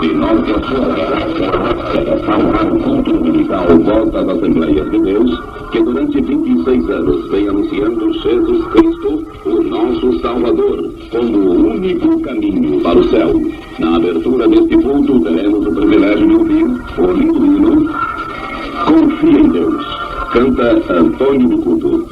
de norte a sul, ao culto dominical Volta das Assembleias de Deus, que durante 26 anos vem anunciando Jesus Cristo, o nosso Salvador, como o único caminho para o céu. Na abertura deste culto, teremos o privilégio de ouvir o lindo hino Confia em Deus. Canta Antônio do Culto.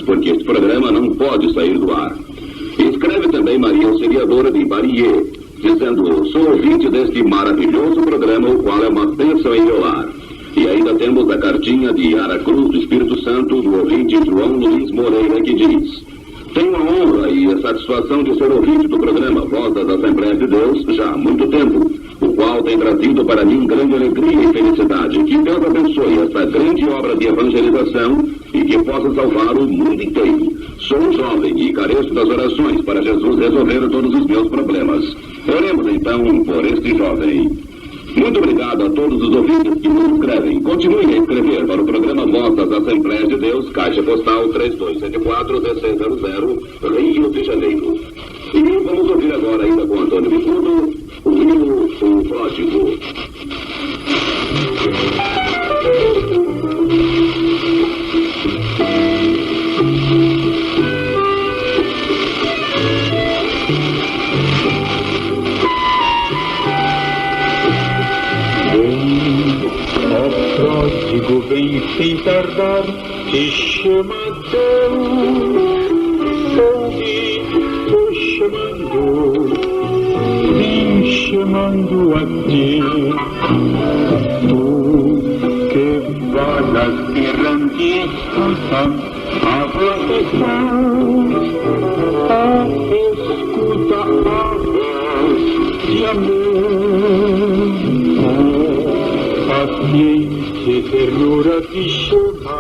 Porque este programa não pode sair do ar. Escreve também Maria Auxiliadora de Barier, dizendo: sou ouvinte deste maravilhoso programa, o qual é uma bênção em meu lar. E ainda temos a cartinha de Yara Cruz do Espírito Santo, do ouvinte João Luiz Moreira, que diz: tenho a honra e a satisfação de ser ouvinte do programa Voz das Assembleias de Deus já há muito tempo, o qual tem trazido para mim grande alegria e felicidade. Que Deus abençoe essa grande obra de evangelização e que possa salvar o mundo inteiro. Sou um jovem e careço das orações para Jesus resolver todos os meus problemas. Oremos então por este jovem. Muito obrigado a todos os ouvintes que nos escrevem. Continuem a escrever para o programa Voz das Assembleias de Deus, Caixa Postal 3274-1600, Rio de Janeiro. E vamos ouvir agora, ainda com Antônio Bicudo, o hino O Pródigo. Pródigo, vem sem tardar, te chama Deus. Ouve, tô chamando, vem chamando a ti. Tu As errantes escutam a voz de Deus, escuta a voz de amor. Paciente ternura te chama,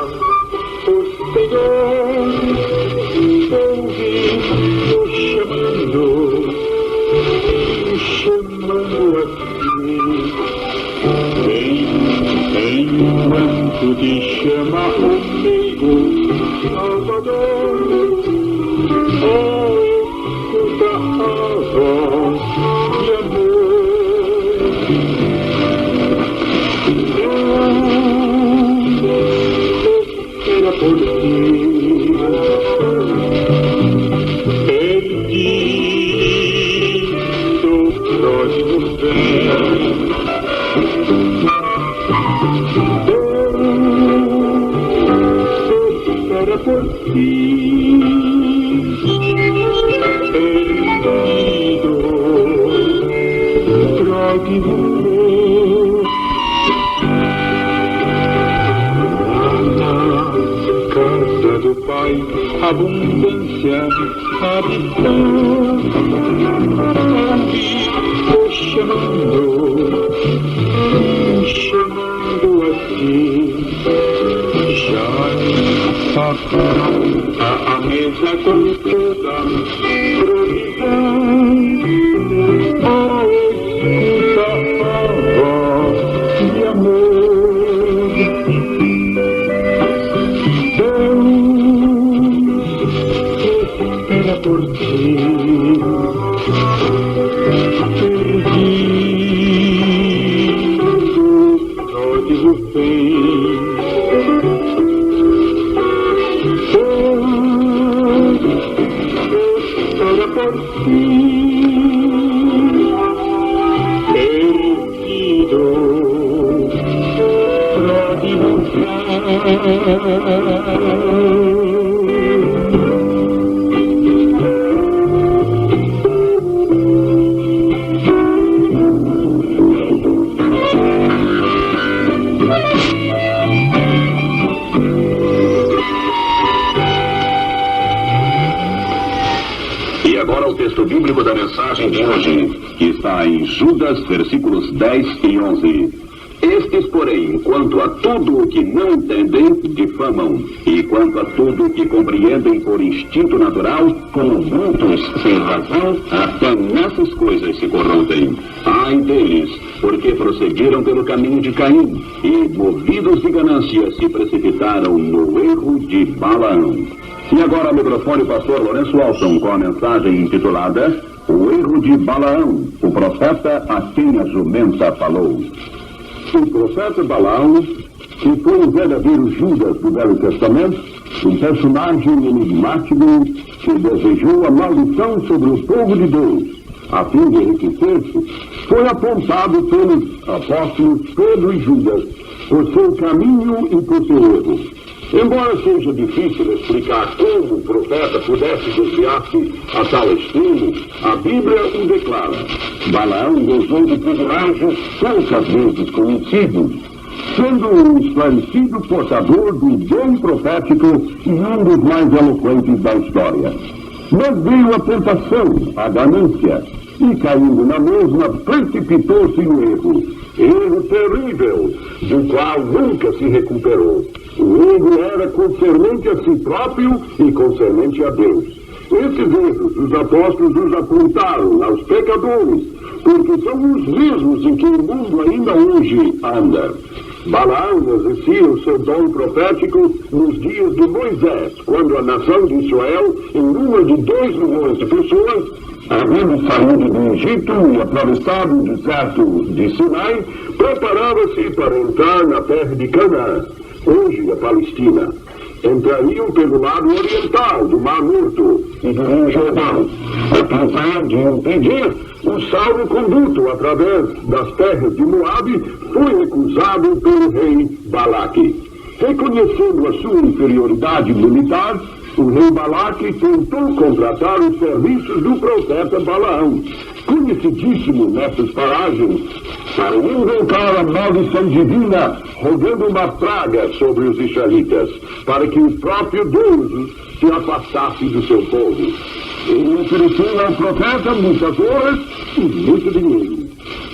os peões ouvindo chamando a ti. Enquanto te chama o amigo Salvador, escuta a voz de amor. Deus espera por ti, perdido, próximo vem. Por ti, perdido, pródigo meu. Na casa do Pai, abundância, habitão, ouvi-o chamando a ti. Já a mesa com toda provisão, escuta a voz de amor. Deus espera por ti, perdido, pródigo vem. Por ti, perdido, pródigo O texto bíblico da mensagem de hoje, que está em Judas, versículos 10 e 11. Estes, porém, quanto a tudo o que não entendem, difamam, e quanto a tudo o que compreendem por instinto natural, como brutos sem razão, até nessas coisas se corrompem. Ai deles, porque prosseguiram pelo caminho de Caim, e, movidos de ganância, se precipitaram no erro de Balaão. E agora o microfone, pastor Lourenço Alton, com a mensagem intitulada O Erro de Balaão, o profeta a quem a jumenta falou. O profeta Balaão, que foi o verdadeiro Judas do Velho Testamento, um personagem enigmático que desejou a maldição sobre o povo de Deus, a fim de enriquecer-se, foi apontado pelos apóstolos Pedro e Judas por seu caminho e por seu erro. Embora seja difícil explicar como o profeta pudesse desviar-se a tal extremo, a Bíblia o declara. Balaão gozou de privilégios poucas vezes conhecidos, sendo um esclarecido portador do dom profético e um dos mais eloquentes da história. Mas veio a tentação, a ganância, e caindo na mesma, precipitou-se no erro. Erro terrível, do qual nunca se recuperou. O erro era concernente a si próprio e concernente a Deus. Esses erros os apóstolos os apontaram aos pecadores, porque são os mesmos em que o mundo ainda hoje anda. Balaão exercia o seu dom profético nos dias de Moisés, quando a nação de Israel, em número de 2 milhões de pessoas, havendo saído do Egito e atravessado o deserto de Sinai, preparava-se para entrar na terra de Canaã, hoje a Palestina. Entrariam pelo lado oriental do Mar Morto e do Rio Jordão, apesar de impedir o salvo-conduto através das terras de Moabe, foi recusado pelo rei Balaque. Reconhecendo a sua inferioridade militar, o rei Balaque tentou contratar os serviços do profeta Balaão, conhecidíssimo nessas paragens para invocar a maldição divina, rogando uma praga sobre os israelitas, para que o próprio Deus se afastasse do seu povo. Ele ofereceu ao profeta muitas horas e muito dinheiro.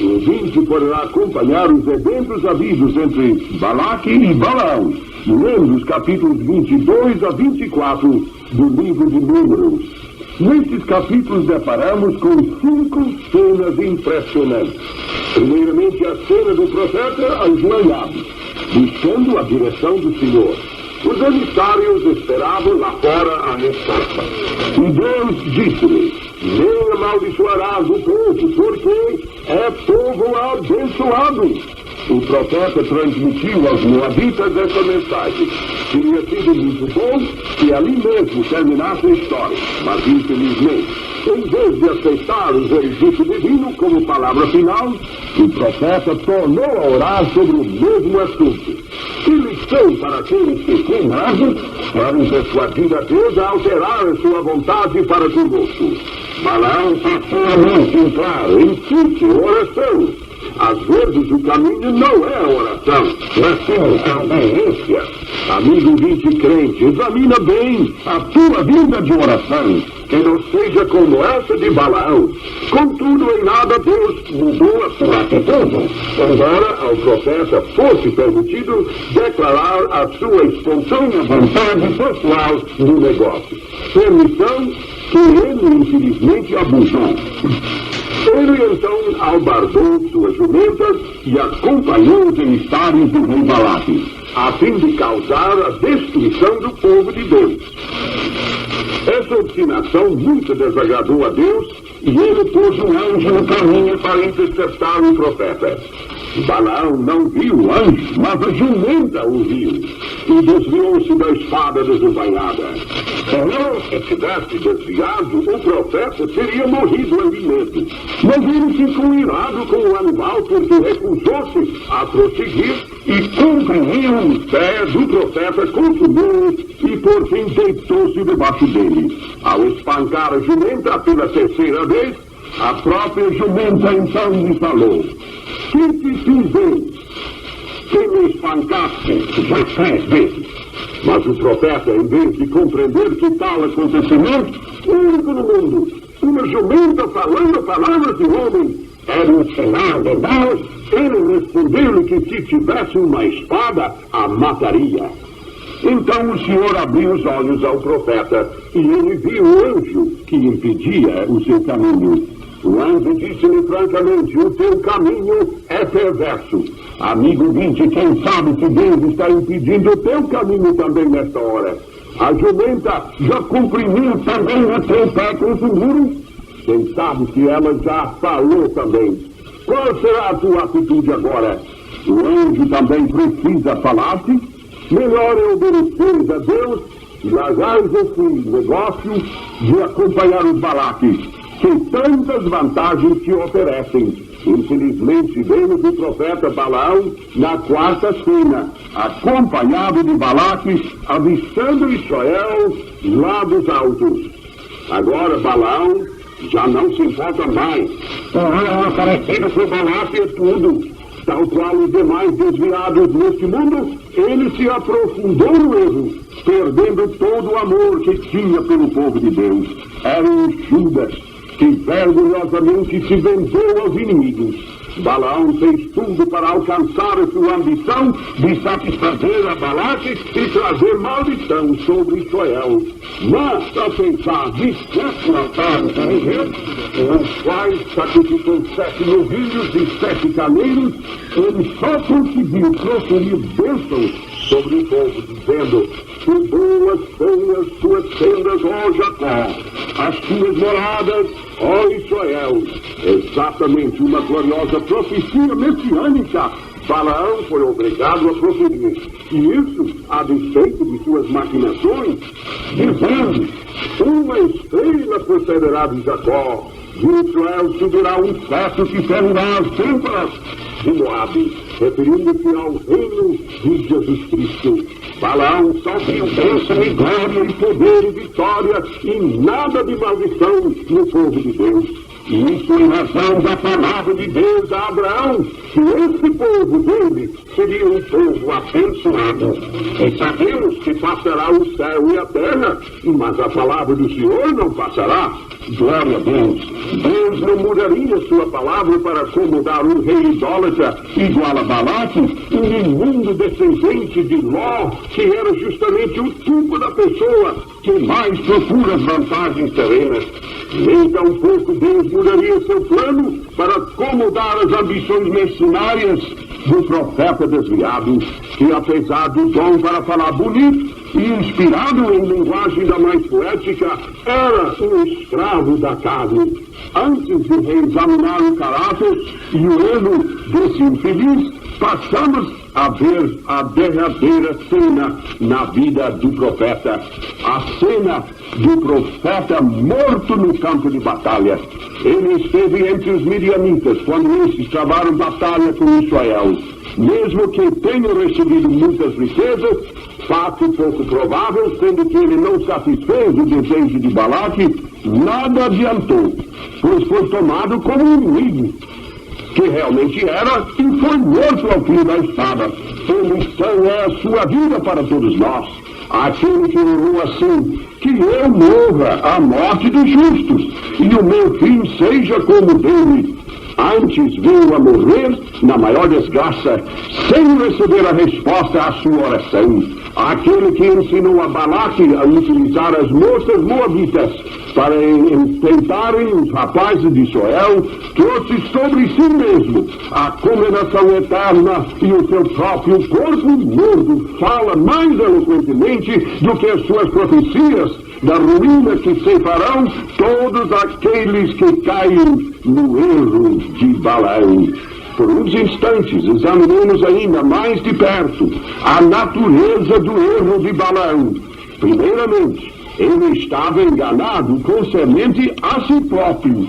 O ouvinte poderá acompanhar os eventos havidos entre Balaque e Balaão, lendo os capítulos 22 a 24 do livro de Números. Nesses capítulos deparamos com 5 cenas impressionantes. Primeiramente, a cena do profeta ajoelhado, buscando a direção do Senhor. Os emissários esperavam lá fora a resposta. E Deus disse-lhe: nem amaldiçoarás o povo, porque é povo abençoado. O profeta transmitiu aos moabitas essa mensagem. Teria sido muito bom que ali mesmo terminasse a história, mas infelizmente, em vez de aceitar o veredito divino como palavra final, o profeta tornou a orar sobre o mesmo assunto. Que lição para aqueles que, com razão, podem persuadir a Deus a alterar a sua vontade para conosco. Balaão passou a mente claro, insiste oração. Às vezes o caminho não é a oração, mas sim a obediência. Amigo ouvinte crente, examina bem a tua vida de oração, que não seja como essa de Balaão. Contudo, em nada Deus mudou a sua atitude, embora ao profeta fosse permitido declarar a sua espontânea vontade pessoal no negócio. Permissão que ele infelizmente abusou. Ele então albardou suas jumentas e acompanhou os emissários do rei Balaque, a fim de causar a destruição do povo de Deus. Essa obstinação muito desagradou a Deus e ele pôs um anjo no caminho para interceptar o profeta. Balaão não viu o anjo, mas a jumenta o viu e desviou-se da espada desembainhada. Se tivesse desviado, o profeta teria morrido ali mesmo. Mas ele ficou irado com o animal porque recusou-se a prosseguir e comprimiu os pés do profeta, consumiu e por fim deitou-se debaixo dele. Ao espancar a jumenta pela terceira vez, a própria jumenta então lhe falou: que te fiz que me espancaste já 3 vezes? Mas o profeta, em vez de compreender que tal acontecimento, único no mundo, uma jumenta falando palavras de homem, era um sinal de Deus, ele respondeu-lhe que se tivesse uma espada, a mataria. Então o Senhor abriu os olhos ao profeta e ele viu o anjo que impedia o seu caminho. O anjo disse-lhe francamente: o teu caminho é perverso. Amigo ouvinte, quem sabe que Deus está impedindo o teu caminho também nesta hora? A jumenta já comprimiu também o teu pé com os muros? Quem sabe que ela já falou também? Qual será a tua atitude agora? O anjo também precisa falar-te? Melhor é obedecer a Deus e largar esse negócio de acompanhar os Balaques, que tantas vantagens te oferecem. Infelizmente, vemos o profeta Balaão na quarta cena, acompanhado de Balaque, avistando Israel lá dos altos. Agora Balaão já não se importa mais. Aparecendo que Balaque é tudo. Tal qual os demais desviados neste mundo, ele se aprofundou no erro, perdendo todo o amor que tinha pelo povo de Deus. Era um Judas que vergonhosamente se vendeu aos inimigos. Balaão fez tudo para alcançar a sua ambição de satisfazer a Balaque e trazer maldição sobre Israel. Mas, a pensar de 7 altares a Deus, os quais sacrificou 7 novilhos e 7 carneiros, ele só conseguiu proferir bênçãos sobre o povo, dizendo: que boas são as tuas tendas, ó Jacó, as tuas moradas, ó Israel. Exatamente uma gloriosa profecia messiânica Balaão foi obrigado a proferir. E isso a despeito de suas maquinações, dizendo: uma estrela procederá de Jacó, de Israel subirá um cetro que ferirá as têmporas de Moabe, referindo-se ao reino de Jesus Cristo. Balaão só viu bênção e glória e poder e vitória e nada de maldição no povo de Deus. Isso em razão da palavra de Deus a Abraão, que esse povo dele seria um povo abençoado. E sabemos que passará o céu e a terra, mas a palavra do Senhor não passará. Glória a Deus. Deus não mudaria sua palavra para acomodar um rei idólatra igual a Balaque, um imundo descendente de Ló, que era justamente o tipo da pessoa que mais procura as vantagens terrenas. Nem tampouco Deus mudaria seu plano para acomodar as ambições mercenárias do profeta desviado, que apesar do dom para falar bonito e inspirado em linguagem da mais poética, era um escravo da carne. Antes de reexaminar o caráter e o erro desse infeliz, passamos a ver a derradeira cena na vida do profeta, a cena do profeta morto no campo de batalha. Ele esteve entre os midianitas quando esses travaram batalha com Israel. Mesmo que tenham recebido muitas riquezas, fato pouco provável, sendo que ele não satisfez o desejo de Balaque, nada adiantou, pois foi tomado como um inimigo, que realmente era, e foi morto ao fim da espada. Omissão é a sua vida para todos nós. Aquele que orou assim, que eu morra a morte dos justos, e o meu fim seja como dele. Antes veio a morrer na maior desgraça, sem receber a resposta à sua oração. Aquele que ensinou a Balaque a utilizar as moças moabitas para enfrentarem os rapazes de Israel, trouxe sobre si mesmo a condenação eterna, e o seu próprio corpo morto fala mais eloquentemente do que as suas profecias da ruína que ceifarão todos aqueles que caem no erro de Balaão. Por uns instantes, examinemos ainda mais de perto a natureza do erro de Balaão. Primeiramente, ele estava enganado concernente a si próprio.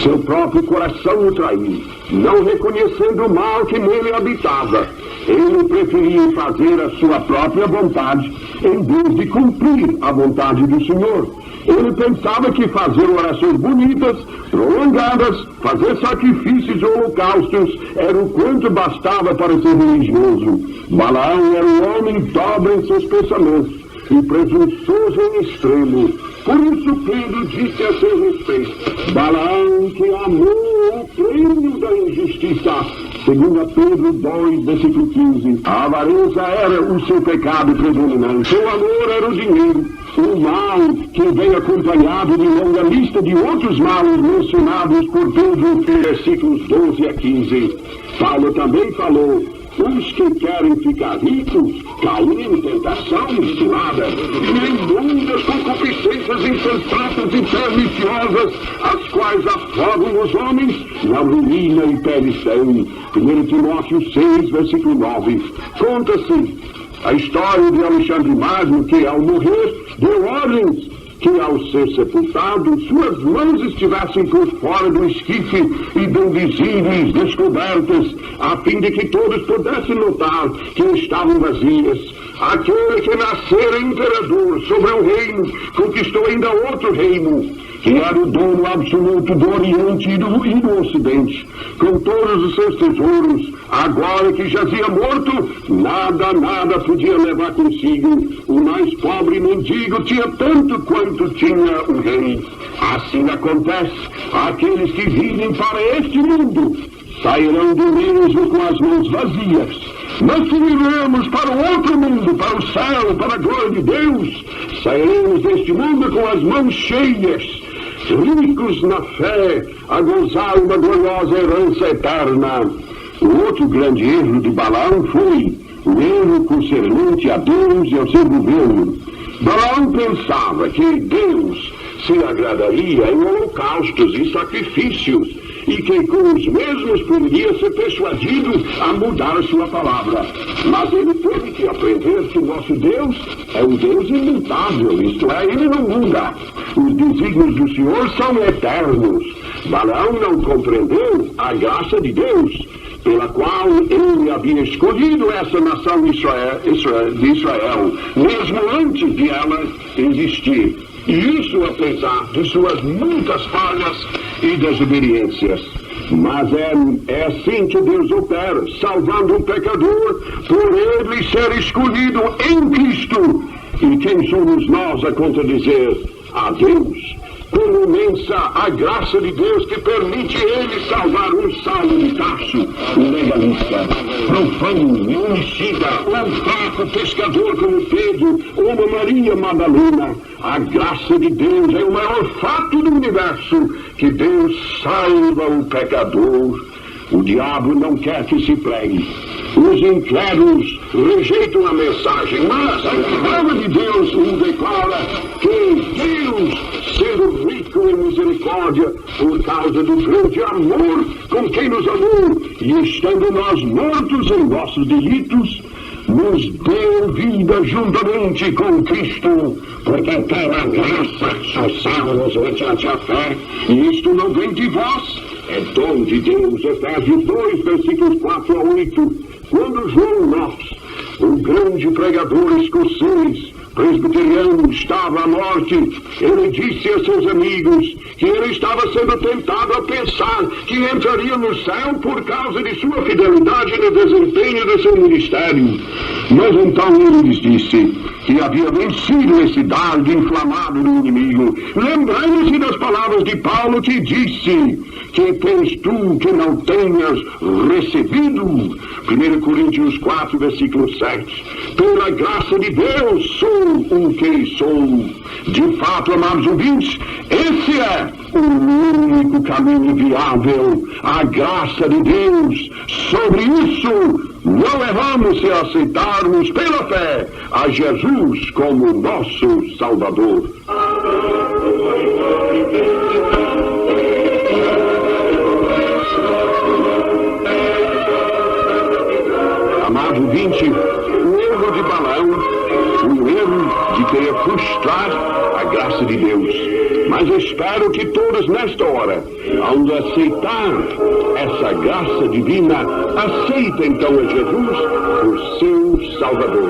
Seu próprio coração o traiu, não reconhecendo o mal que nele habitava. Ele preferia fazer a sua própria vontade, em vez de cumprir a vontade do Senhor. Ele pensava que fazer orações bonitas, prolongadas, fazer sacrifícios ou holocaustos era o quanto bastava para ser religioso. Balaão era um homem dobre em seus pensamentos e presunçoso em extremo. Por isso Pedro disse a seu respeito: Balaão, que amou o prêmio da injustiça. Segundo Pedro 2, versículo 15. A avareza era o seu pecado predominante. Seu amor era o dinheiro. O mal que vem acompanhado de longa lista de outros males mencionados por Pedro, versículos 12 a 15. Paulo também falou: os que querem ficar ricos caem em tentação misturada e em muitas concupiscências insensatas e perniciosas, as quais afogam os homens na ruína e perdição. 1 Timóteo 6, versículo 9. Conta-se a história de Alexandre Magno, que ao morrer deu ordens que ao ser sepultado, suas mãos estivessem por fora do esquife e bendizidas, descobertas, a fim de que todos pudessem notar que estavam vazias. Aquele que nascera imperador sobre um reino, conquistou ainda outro reino, que era o dono absoluto do Oriente e do Ocidente, com todos os seus tesouros. Agora que jazia morto, nada podia levar consigo. O mais pobre mendigo tinha tanto quanto tinha o rei. Assim acontece, aqueles que vivem para este mundo sairão do mesmo com as mãos vazias. Mas se viremos para o outro mundo, para o céu, para a glória de Deus, sairemos deste mundo com as mãos cheias, ricos na fé, a gozar uma gloriosa herança eterna. O outro grande erro de Balaão foi o erro concernente a Deus e ao seu governo. Balaão pensava que Deus se agradaria em holocaustos e sacrifícios, e que com os mesmos poderia ser persuadido a mudar a sua palavra. Mas ele teve que aprender que o nosso Deus é um Deus imutável, isto é, ele não muda. Os desígnios do Senhor são eternos. Balaão não compreendeu a graça de Deus, pela qual ele havia escolhido essa nação de Israel, mesmo antes de ela existir. E isso apesar de suas muitas falhas e desobediências. Mas é assim que Deus opera, salvando um pecador por ele ser escolhido em Cristo. E quem somos nós a contradizer a Deus? Como imensa a graça de Deus que permite ele salvar um Saulo de Tarso, um legalista, profano, um homicida, um fraco pescador como Pedro, ou uma Maria Madalena. A graça de Deus é o maior fato do universo, que Deus salva o pecador. O diabo não quer que se pregue. Os incrédulos rejeitam a mensagem, mas a palavra de Deus o declara que Deus, sendo rico em misericórdia, por causa do grande amor com quem nos amou, e estando nós mortos em nossos delitos, nos deu vida juntamente com Cristo, porque pela graça só salvos mediante a fé, e isto não vem de vós, é dom de Deus. Efésios 2, versículos 4 a 8. Quando João Knox, o grande pregador escocês, presbiteriano, estava à morte, ele disse a seus amigos que ele estava sendo tentado a pensar que entraria no céu por causa de sua fidelidade no desempenho de seu ministério. Mas então ele lhes disse que havia vencido esse dardo inflamado do inimigo, lembrando-se das palavras de Paulo que disse: que tens tu que não tenhas recebido? 1 Coríntios 4, versículo 7. Pela graça de Deus sou o que sou. De fato, amados ouvintes, esse é o único caminho viável, a graça de Deus. Sobre isso, não erramos se aceitarmos pela fé a Jesus como nosso Salvador. Amado ouvinte, o erro de Balaão, o erro de querer frustrar a graça de Deus. Mas espero que todos nesta hora, ao aceitar essa graça divina, aceitem então a Jesus por seu Salvador.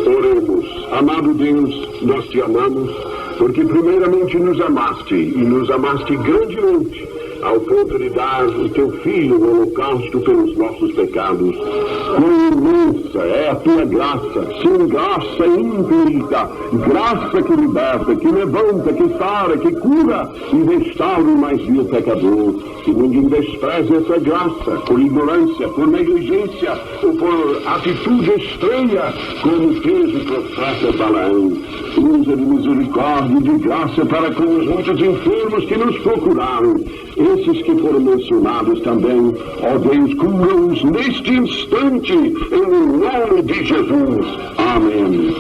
Oremos. Amado Deus, nós te amamos, porque primeiramente nos amaste, e nos amaste grandemente, ao ponto de dar o teu Filho no holocausto pelos nossos pecados. Quão imensa é a tua graça, sim, graça infinita, graça que liberta, que levanta, que sara, que cura e restaura o mais vil pecador. Que ninguém despreze essa graça por ignorância, por negligência ou por atitude estranha, como fez o profeta Balaão. Usa de misericórdia e de graça para com os muitos enfermos que nos procuraram. Esses que foram mencionados também, ó Deus, cura-os neste instante, em nome de Jesus. Amém.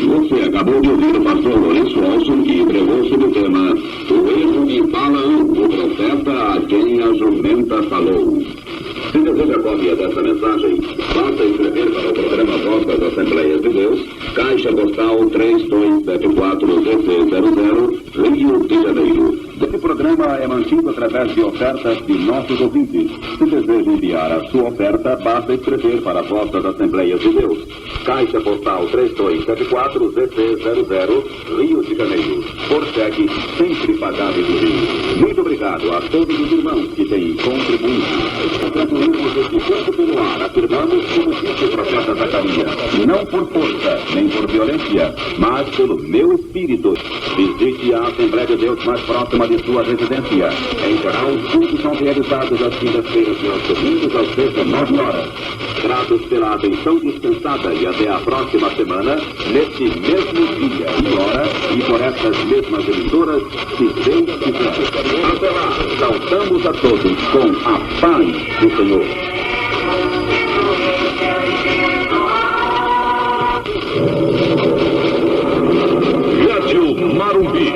Você acabou de ouvir o pastor Lourenço Olson, que pregou sobre o tema O erro de Balaão, o profeta a quem a jumenta falou. Se deseja cópia dessa mensagem, basta escrever para o programa Voz das Assembleias de Deus, Caixa Postal 3274 ZC00, Rio de Janeiro. Esse programa é mantido através de ofertas de nossos ouvintes. Se deseja enviar a sua oferta, basta escrever para a Voz das Assembleias de Deus, Caixa Postal 3274 ZC00, Rio de Janeiro. Por cheque, sempre pagado em Rio. Muito obrigado a todos os irmãos que têm contribuído. Concluímos este tempo pelo ar, afirmamos como disse o profeta Zacarias: não por força, nem por violência, mas pelo meu espírito. Visite a Assembleia de Deus mais próxima de sua residência. Em geral, os cultos são realizados às quintas-feiras e aos domingos às 19 horas. Gratos pela atenção dispensada e até a próxima semana, neste mesmo dia e hora, e por estas mesmas emissoras, se Deus quiser. Até lá, saudamos a todos com a paz do Senhor. Rádio Marumbi,